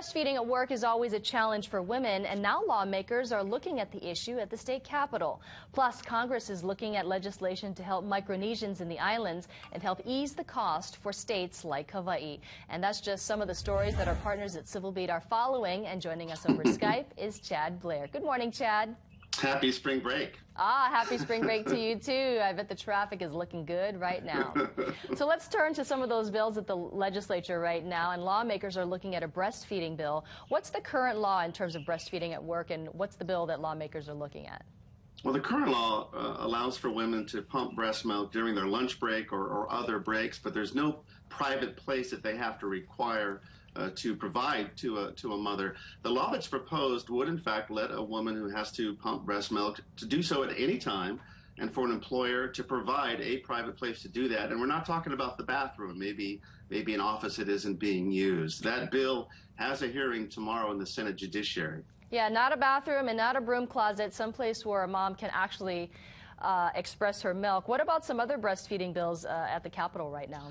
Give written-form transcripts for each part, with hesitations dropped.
breastfeeding at work is always a challenge for women, and now lawmakers are looking at the issue at the state capitol. Plus, Congress is looking at legislation to help Micronesians in the islands and help ease the cost for states like Hawaii. And that's just some of the stories that our partners at Civil Beat are following. And joining us over Skype is Chad Blair. Good morning, Chad. Happy spring break. Happy spring break to you, too. I bet the traffic is looking good right now. So let's turn to some of those bills at the legislature right now, and lawmakers are looking at a breastfeeding bill. What's the current law in terms of breastfeeding at work, and what's the bill that lawmakers are looking at? Well, the current law allows for women to pump breast milk during their lunch break or other breaks, but there's no private place that they have to require to provide to a mother. The law that's proposed would, in fact, let a woman who has to pump breast milk to do so at any time, and for an employer to provide a private place to do that. And we're not talking about the bathroom, maybe an office that isn't being used. That bill has a hearing tomorrow in the Senate Judiciary. Yeah, not a bathroom and not a broom closet, someplace where a mom can actually express her milk. What about some other breastfeeding bills at the Capitol right now?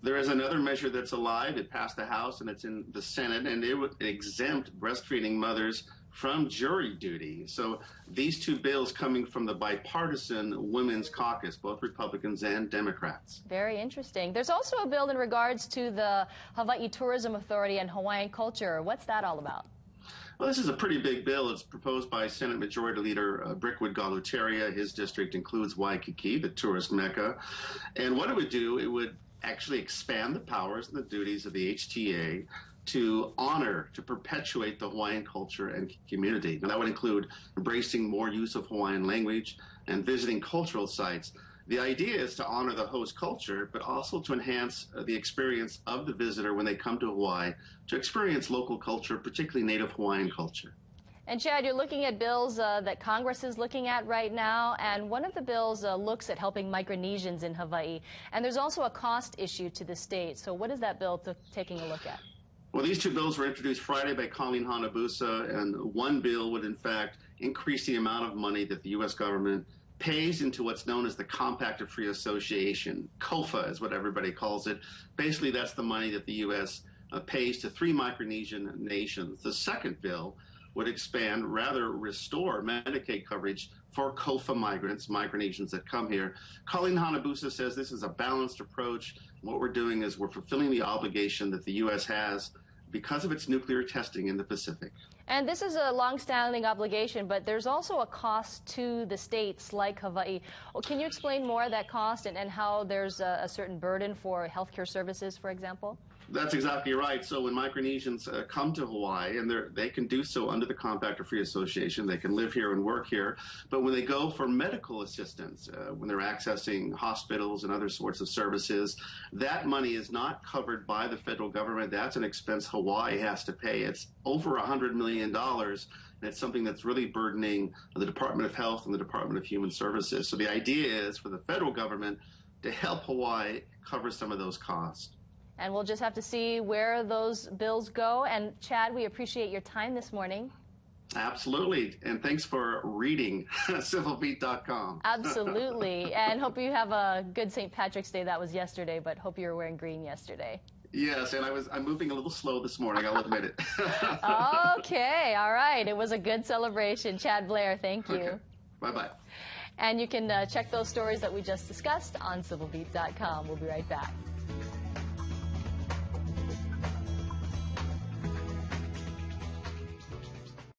There is another measure that's alive. It passed the House and it's in the Senate, and it would exempt breastfeeding mothers from jury duty. So these two bills coming from the bipartisan Women's Caucus, both Republicans and Democrats. Very interesting. There's also a bill in regards to the Hawaii Tourism Authority and Hawaiian culture. What's that all about? Well, this is a pretty big bill. It's proposed by Senate Majority Leader Brickwood Galuteria. His district includes Waikiki, the tourist mecca. And what it would do, it would actually expand the powers and the duties of the HTA to honor, to perpetuate the Hawaiian culture and community. And that would include embracing more use of Hawaiian language and visiting cultural sites. The idea is to honor the host culture, but also to enhance the experience of the visitor when they come to Hawaii, to experience local culture, particularly Native Hawaiian culture. And Chad, you're looking at bills that Congress is looking at right now, and one of the bills looks at helping Micronesians in Hawaii. And there's also a cost issue to the state. So what is that bill taking a look at? Well, these two bills were introduced Friday by Colleen Hanabusa, and one bill would, in fact, increase the amount of money that the U.S. government pays into what's known as the Compact of Free Association. COFA is what everybody calls it. Basically, that's the money that the U.S. Pays to 3 Micronesian nations. The second bill would expand, rather restore Medicaid coverage for COFA migrants, Micronesians that come here. Colleen Hanabusa says this is a balanced approach. What we're doing is we're fulfilling the obligation that the U.S. has because of its nuclear testing in the Pacific. And this is a long-standing obligation, but there's also a cost to the states like Hawaii. Well, can you explain more of that cost and how there's a certain burden for healthcare services, for example? That's exactly right. So when Micronesians come to Hawaii, and they can do so under the Compact of Free Association, they can live here and work here, but when they go for medical assistance, when they're accessing hospitals and other sorts of services, that money is not covered by the federal government. That's an expense Hawaii has to pay. It's over $100 million, and it's something that's really burdening the Department of Health and the Department of Human Services. So the idea is for the federal government to help Hawaii cover some of those costs. And we'll just have to see where those bills go. And Chad, we appreciate your time this morning. Absolutely. And thanks for reading civilbeat.com. Absolutely. And hope you have a good St. Patrick's Day. That was yesterday, but hope you were wearing green yesterday. Yes, and I'm moving a little slow this morning, I'll admit it. Okay, all right. It was a good celebration. Chad Blair, thank you. Okay. Bye-bye. And you can check those stories that we just discussed on civilbeat.com. We'll be right back.